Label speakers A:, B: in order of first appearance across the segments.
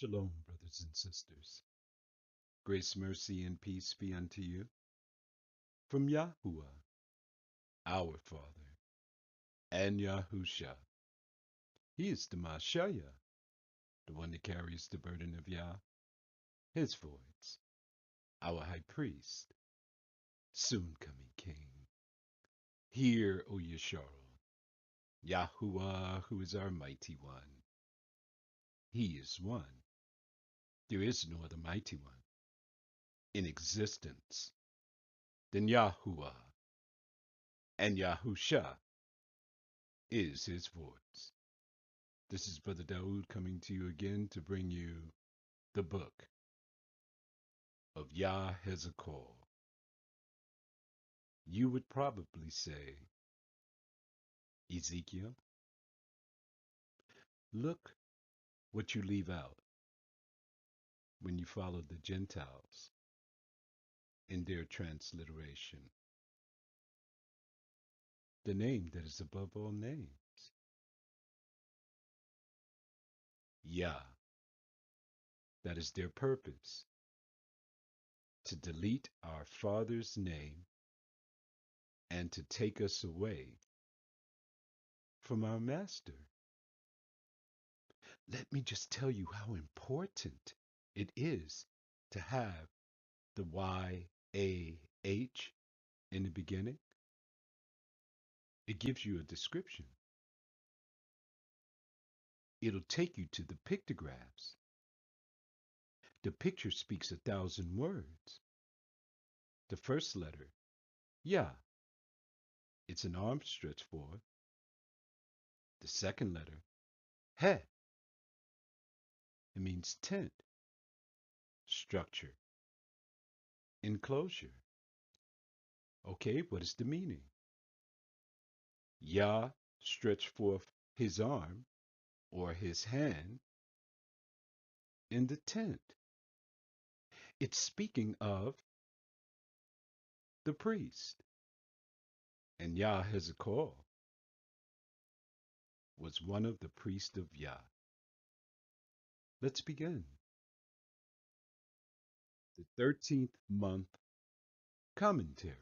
A: Shalom, brothers and sisters. Grace, mercy, and peace be unto you from Yahuwah, our Father, and Yahusha. He is the Mashayah, the one that carries the burden of Yah, his voice, our high priest, soon coming King. Hear, O Yesharel, Yahuwah, who is our mighty one. He is one. There is no other mighty one in existence than Yahuwah, and Yahusha is his voice. This is Brother Daoud coming to you again to bring you the book of YAH'S. You would probably say, Ezekiel, look what you leave out when you follow the Gentiles in their transliteration. The name that is above all names, Yah. That is their purpose, to delete our Father's name and to take us away from our Master. Let me just tell you how important it is to have the YAH in the beginning. It gives you a description. It'll take you to the pictographs. The picture speaks 1,000 words. The first letter, Yah, it's an arm stretched forward. The second letter, He, it means tent, structure, enclosure. Okay, what is the meaning? Yah stretched forth his arm or his hand in the tent. It's speaking of the priest. And YAH'S was one of the priests of Yah. Let's begin. The 13th month commentary.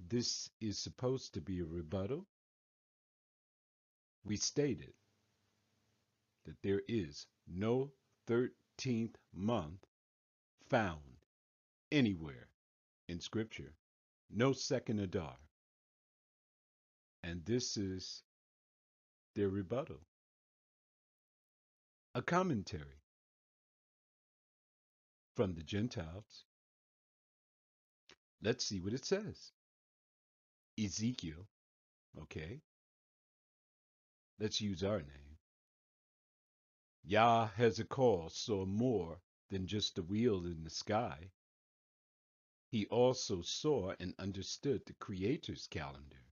A: This is supposed to be a rebuttal. We stated that there is no 13th month found anywhere in Scripture. No second Adar. And this is their rebuttal. A commentary from the Gentiles. Let's see what it says. Ezekiel, okay. Let's use our name. YAH'S saw more than just a wheel in the sky. He also saw and understood the Creator's calendar.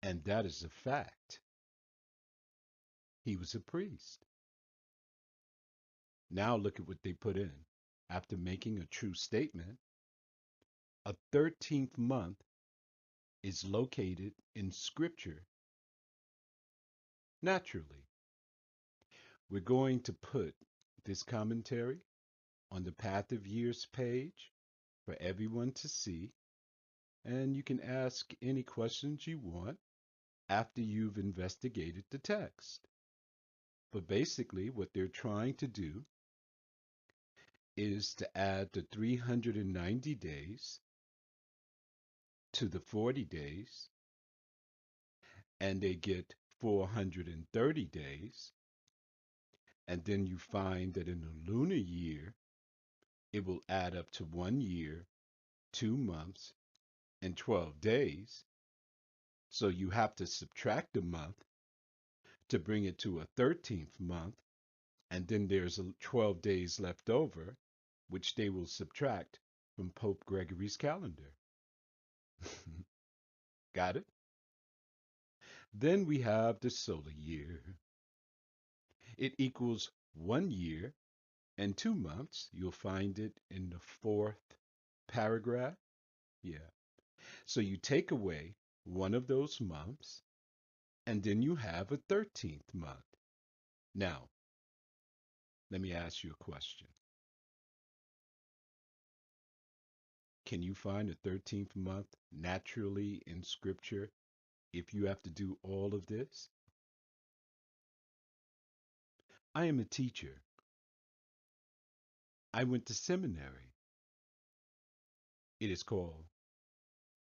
A: And that is a fact. He was a priest. Now look at what they put in. After making a true statement, a 13th month is located in Scripture naturally. We're going to put this commentary on the Path of Years page for everyone to see, and you can ask any questions you want after you've investigated the text. But basically, what they're trying to do is to add the 390 days to the 40 days, and they get 430 days. And then you find that in a lunar year, it will add up to 1 year, 2 months, and 12 days. So you have to subtract a month to bring it to a 13th month. And then there's 12 days left over, which they will subtract from Pope Gregory's calendar. Got it? Then we have the solar year. It equals 1 year and 2 months. You'll find it in the 4th paragraph. Yeah. So you take away one of those months, and then you have a 13th month. Now, Let me ask you a question. Can you find a 13th month naturally in Scripture if you have to do all of this? I am a teacher. I went to seminary. It is called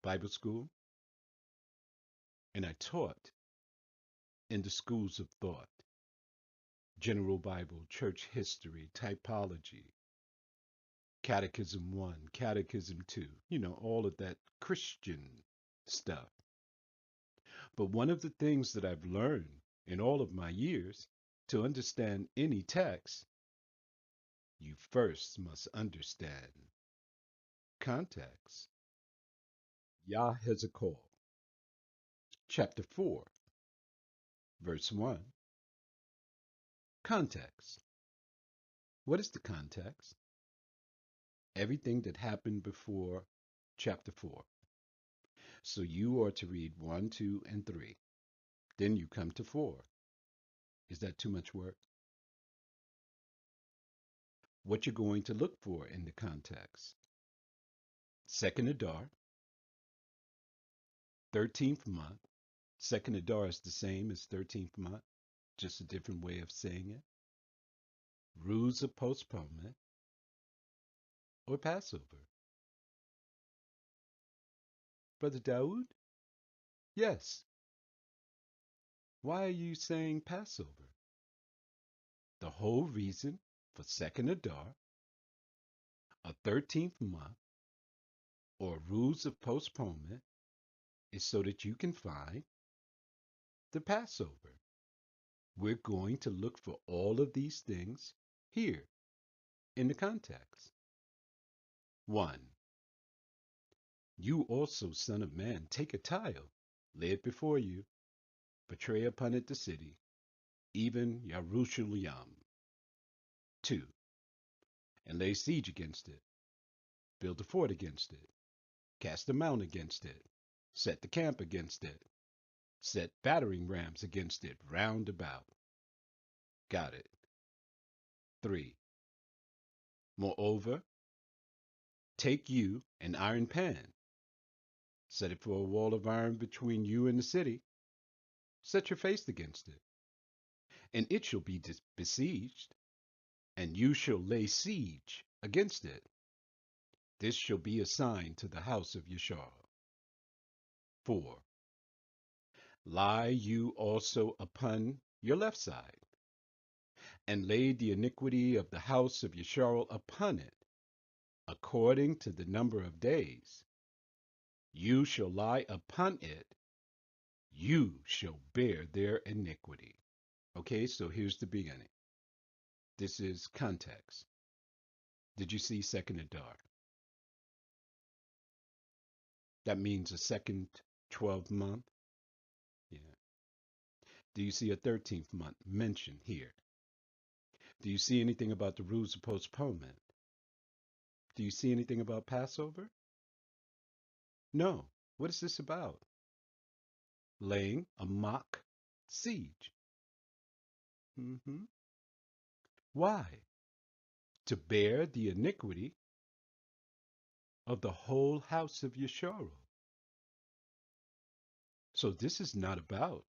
A: Bible school, and I taught in the schools of thought, General Bible, church history, typology, Catechism 1, Catechism 2, all of that Christian stuff. But one of the things that I've learned in all of my years, to understand any text, you first must understand context. YAH'S, chapter 4, verse 1. Context. What is the context? Everything that happened before chapter 4. So you are to read 1, 2, and 3. Then you come to 4. Is that too much work? What you're going to look for in the context. Second Adar, 13th month. Second Adar is the same as 13th month, just a different way of saying it. Rules of postponement or Passover. Brother Daoud? Yes. Why are you saying Passover? The whole reason for Second Adar, a 13th month, or rules of postponement is so that you can find the Passover. We're going to look for all of these things here in the context. 1. You also, son of man, take a tile, lay it before you, portray upon it the city, even Yerushalayim. 2. And lay siege against it, build a fort against it, cast a mount against it, set the camp against it, set battering rams against it round about. Got it. 3. Moreover, take you an iron pan, set it for a wall of iron between you and the city, set your face against it, and it shall be besieged, and you shall lay siege against it. This shall be a sign to the house of Yashar. 4. Lie you also upon your left side, and lay the iniquity of the house of Yashar upon it, according to the number of days. You shall lie upon it, you shall bear their iniquity. Okay, so here's the beginning. This is context. Did you see second Adar? That means a second 12th month. Yeah. Do you see a 13th month mentioned here? Do you see anything about the rules of postponement? Do you see anything about Passover? No. What is this about? Laying a mock siege. Why? To bear the iniquity of the whole house of Yeshua. So this is not about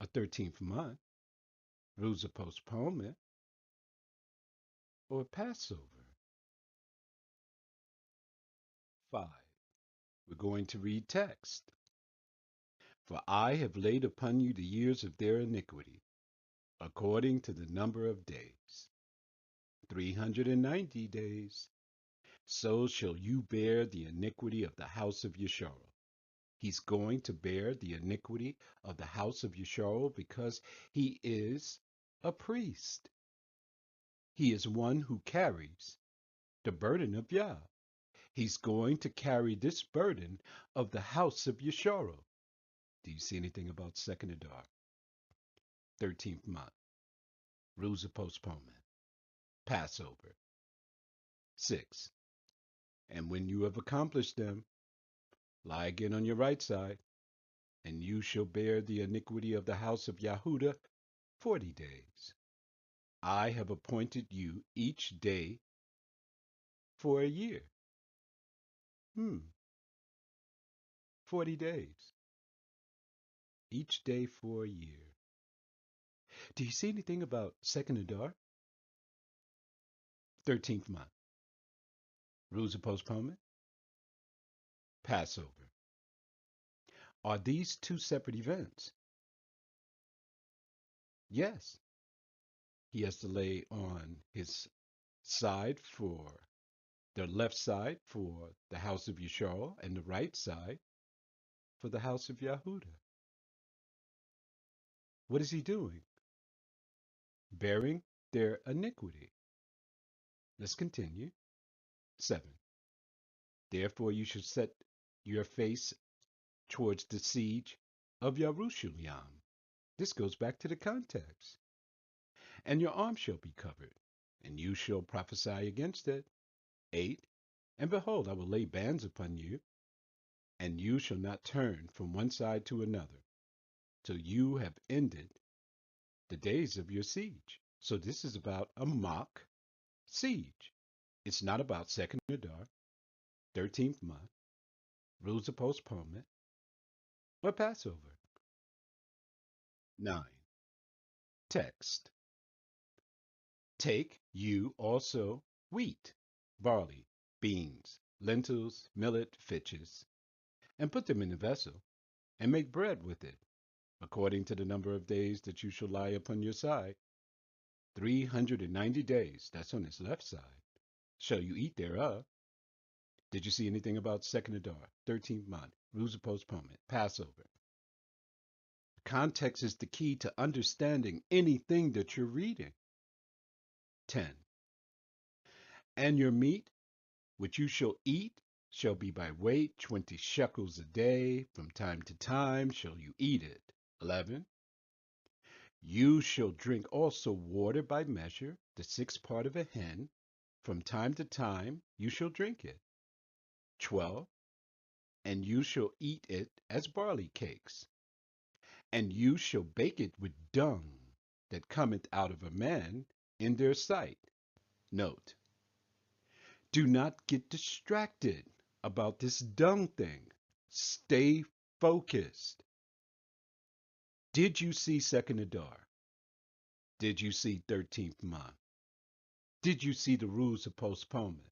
A: a 13th month, rules of postponement, or Passover. 5. We're going to read text. For I have laid upon you the years of their iniquity, according to the number of days, 390 days. So shall you bear the iniquity of the house of Yeshua. He's going to bear the iniquity of the house of Yeshua because he is a priest. He is one who carries the burden of Yah. He's going to carry this burden of the house of Yeshua. Do you see anything about second Adar, 13th month, rules of postponement, Passover? 6. And when you have accomplished them, lie again on your right side, and you shall bear the iniquity of the house of Yahudah 40 days. I have appointed you each day for a year. 40 days. Each day for a year. Do you see anything about second Adar? 13th month. Rules of postponement? Passover. Are these two separate events? Yes. He has to lay on his side for the left side for the house of Yisrael and the right side for the house of Yahudah. What is he doing? Bearing their iniquity. Let's continue. 7. Therefore you should set your face towards the siege of Yerushalayim. This goes back to the context. And your arm shall be covered, and you shall prophesy against it. 8. And behold, I will lay bands upon you, and you shall not turn from one side to another, till you have ended the days of your siege. So this is about a mock siege. It's not about second Adar, 13th month, rules of postponement, or Passover. 9. Text. Take you also wheat, barley, beans, lentils, millet, fitches, and put them in a vessel, and make bread with it, according to the number of days that you shall lie upon your side. 390 days, that's on his left side, shall you eat thereof. Did you see anything about second Adar, 13th month, rules of postponement, Passover? Context is the key to understanding anything that you're reading. 10. And your meat, which you shall eat, shall be by weight, 20 shekels a day. From time to time shall you eat it. 11. You shall drink also water by measure, the sixth part of a hin. From time to time you shall drink it. 12. And you shall eat it as barley cakes. And you shall bake it with dung that cometh out of a man in their sight. Note, do not get distracted about this dung thing. Stay focused. Did you see second Adar? Did you see 13th month? Did you see the rules of postponement?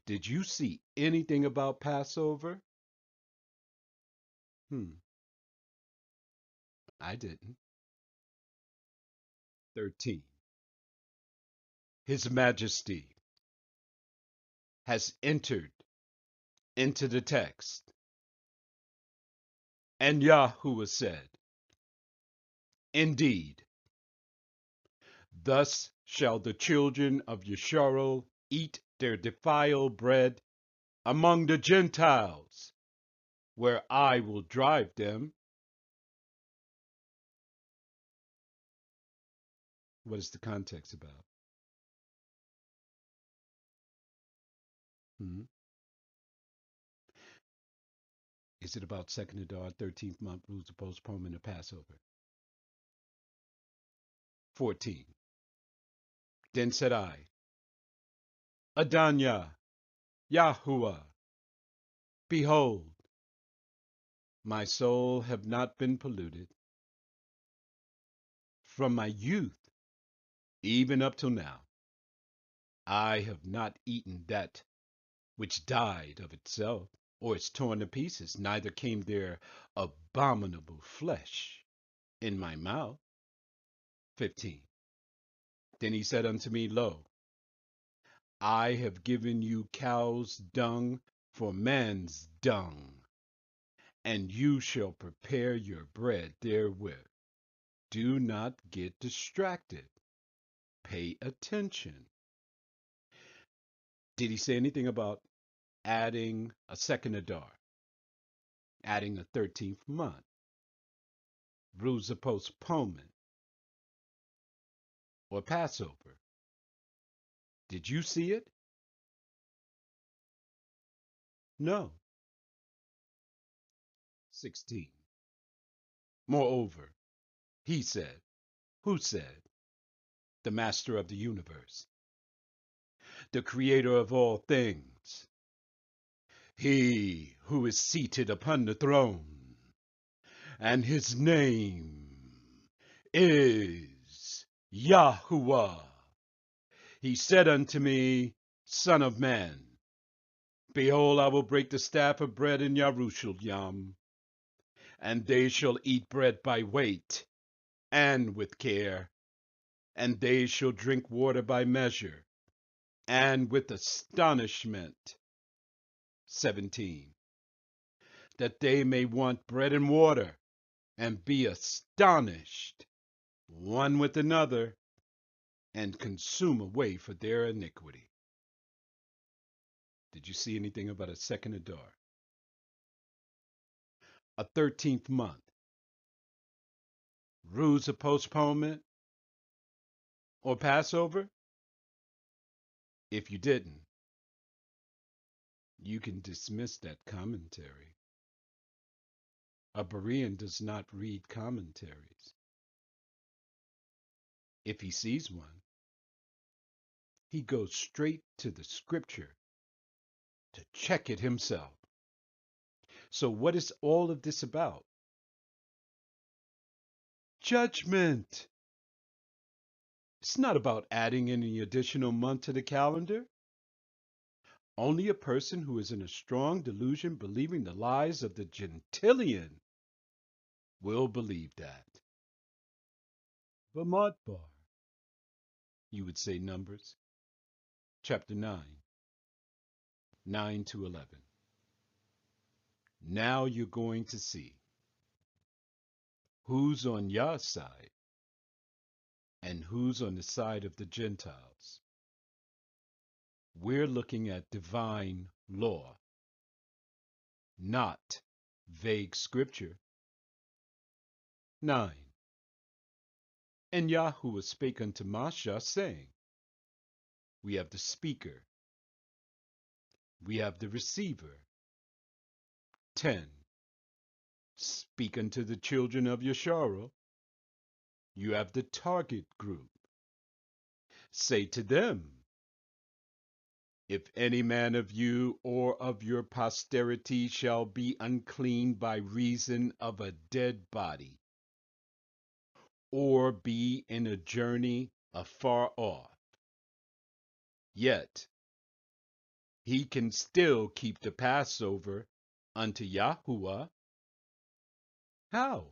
A: Did you see anything about Passover? I didn't. 13. His Majesty has entered into the text. And Yahuwah said, indeed, thus shall the children of Yisrael eat their defiled bread among the Gentiles, where I will drive them. What is the context about? Hmm? Is it about second Adar, 13th month, rules of postponement, or Passover? 14. Then said I, Adanya, Yahuwah, behold, my soul have not been polluted from my youth, even up till now. I have not eaten that which died of itself, or is torn to pieces, neither came there abominable flesh in my mouth. 15. Then he said unto me, Lo, I have given you cow's dung for man's dung, and you shall prepare your bread therewith. Do not get distracted. Pay attention. Did he say anything about adding a second Adar, adding a 13th month, rules of postponement, or Passover? Did you see it? No. 16. Moreover, he said, who said? the master of the universe, the creator of all things, he who is seated upon the throne, and his name is Yahuwah. He said unto me, Son of man, behold, I will break the staff of bread in Yerushalayim, and they shall eat bread by weight and with care, and they shall drink water by measure and with astonishment. 17. That they may want bread and water, and be astonished one with another, and consume away for their iniquity. Did you see anything about a second Adar? A 13th month? Rules of postponement or Passover? If you didn't, you can dismiss that commentary. A Berean does not read commentaries. If he sees one, he goes straight to the scripture to check it himself. So what is all of this about? Judgment. It's not about adding any additional month to the calendar. Only a person who is in a strong delusion believing the lies of the Gentilian will believe that. Bamidbar. You would say Numbers, chapter 9, 9 to 11. Now you're going to see who's on Yah's side and who's on the side of the Gentiles. We're looking at divine law, not vague scripture. 9. And Yahuwah spake unto Masha, saying, we have the speaker, we have the receiver. 10. Speak unto the children of Yasharah, you have the target group. Say to them, if any man of you or of your posterity shall be unclean by reason of a dead body, or be in a journey afar off, yet he can still keep the Passover unto Yahuwah. How?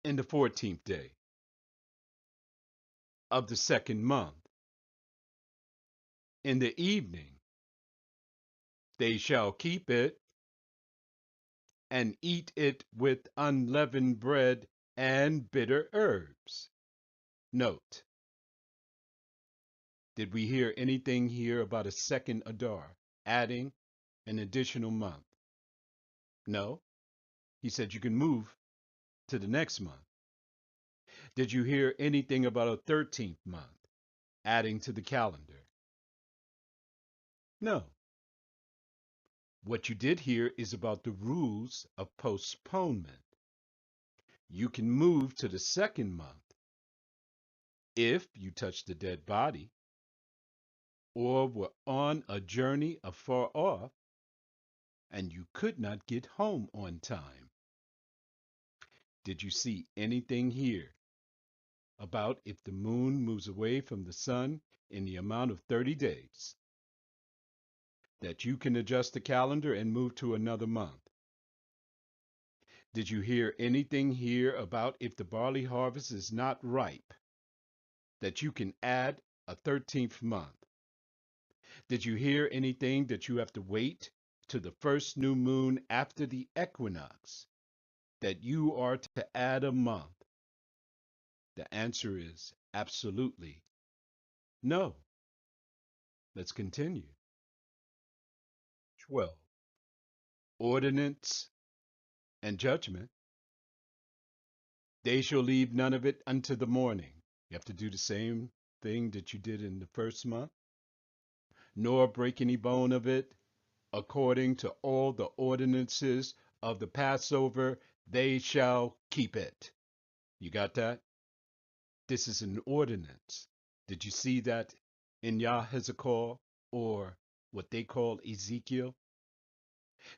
A: In the 14th day of the second month, in the evening, they shall keep it and eat it with unleavened bread and bitter herbs. Note, did we hear anything here about a second Adar, adding an additional month? No. He said you can move to the next month. Did you hear anything about a 13th month, adding to the calendar? No. What you did hear is about the rules of postponement. You can move to the second month if you touch the dead body or were on a journey afar off and you could not get home on time. Did you see anything here about if the moon moves away from the sun in the amount of 30 days, that you can adjust the calendar and move to another month? Did you hear anything here about if the barley harvest is not ripe, that you can add a 13th month? Did you hear anything that you have to wait to the first new moon after the equinox, that you are to add a month? The answer is absolutely no. Let's continue. 12. Ordinance and judgment. They shall leave none of it unto the morning. You have to do the same thing that you did in the first month. Nor break any bone of it. According to all the ordinances of the Passover, they shall keep it. You got that? This is an ordinance. Did you see that in YAH'S, or what they call Ezekiel?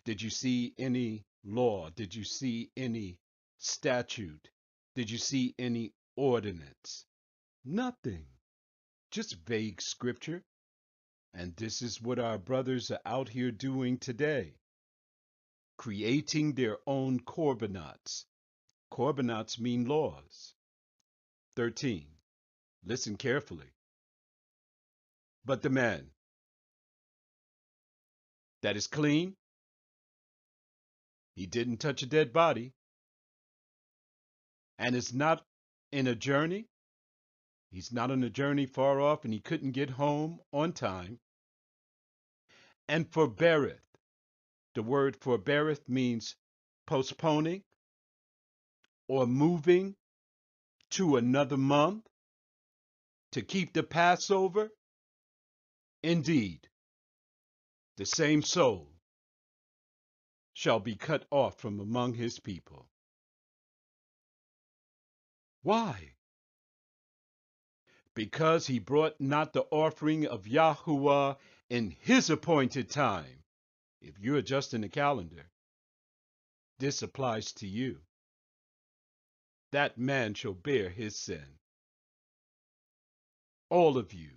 A: Did you see any law? Did you see any statute? Did you see any ordinance? Nothing. Just vague scripture. And this is what our brothers are out here doing today, creating their own corbanots. Corbanots mean laws. 13. Listen carefully. But the man that is clean, he didn't touch a dead body, and is not in a journey, he's not on a journey far off, and he couldn't get home on time, and forbeareth. The word forbeareth means postponing or moving to another month to keep the Passover. Indeed, the same soul shall be cut off from among his people. Why? Because he brought not the offering of Yahuwah in his appointed time. If you're adjusting the calendar, this applies to you. That man shall bear his sin. All of you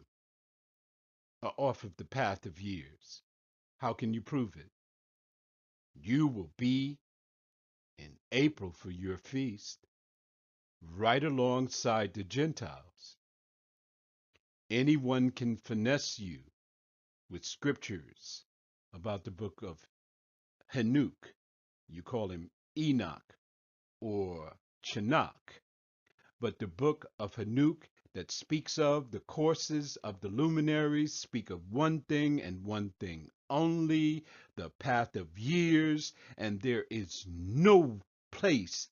A: are off of the path of years. How can you prove it? You will be in April for your feast, right alongside the Gentiles. Anyone can finesse you with scriptures about the book of Hanuk. You call him Enoch or Chanakh. But the book of Hanuk that speaks of the courses of the luminaries speak of one thing and one thing only, the path of years, and there is no place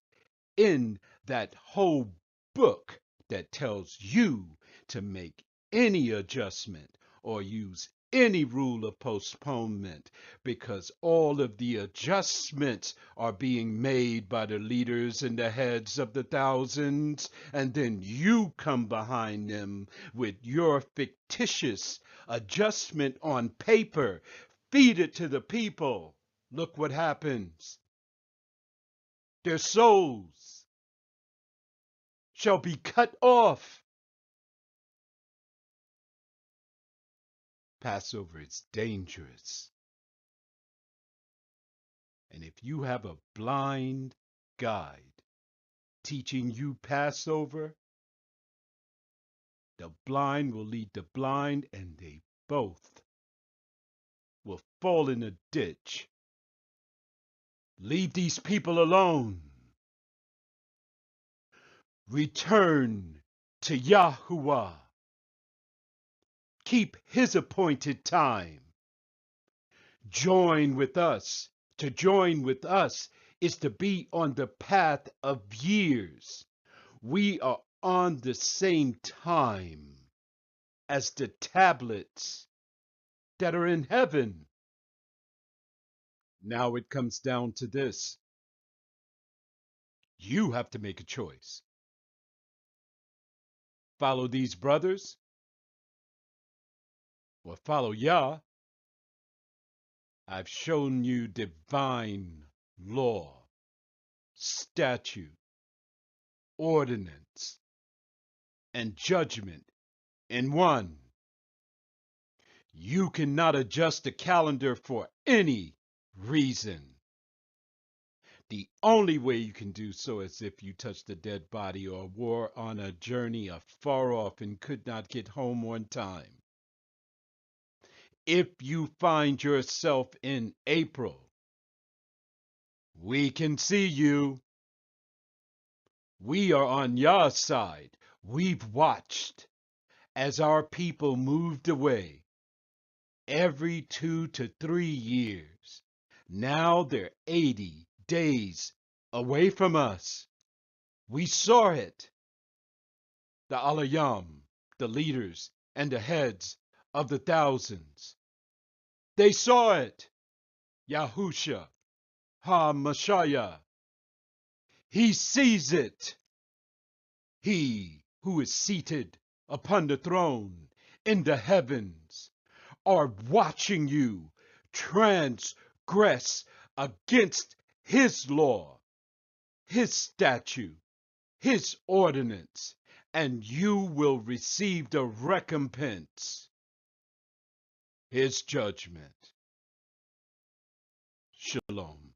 A: in that whole book that tells you to make any adjustment or use any rule of postponement, because all of the adjustments are being made by the leaders and the heads of the thousands, and then you come behind them with your fictitious adjustment on paper, feed it to the people. Look what happens. Their souls shall be cut off. Passover is dangerous. And if you have a blind guide teaching you Passover, the blind will lead the blind, and they both will fall in a ditch. Leave these people alone. Return to Yahuwah. Keep his appointed time. Join with us. To join with us is to be on the path of years. We are on the same time as the tablets that are in heaven. Now it comes down to this. You have to make a choice. Follow these brothers or follow Yah. I've shown you divine law, statute, ordinance, and judgment in one. You cannot adjust the calendar for any reason. The only way you can do so is if you touched a dead body or were on a journey afar off and could not get home on time. If you find yourself in April, we can see you. We are on Yah's side. We've watched as our people moved away every 2 to 3 years. Now they're 80 days away from us. We saw it. The Alayam, the leaders, and the heads of the thousands. They saw it. Yahusha, HaMashiach. He sees it. He who is seated upon the throne in the heavens, are watching you transgress against his law, his statute, his ordinance, and you will receive the recompense, his judgment. Shalom.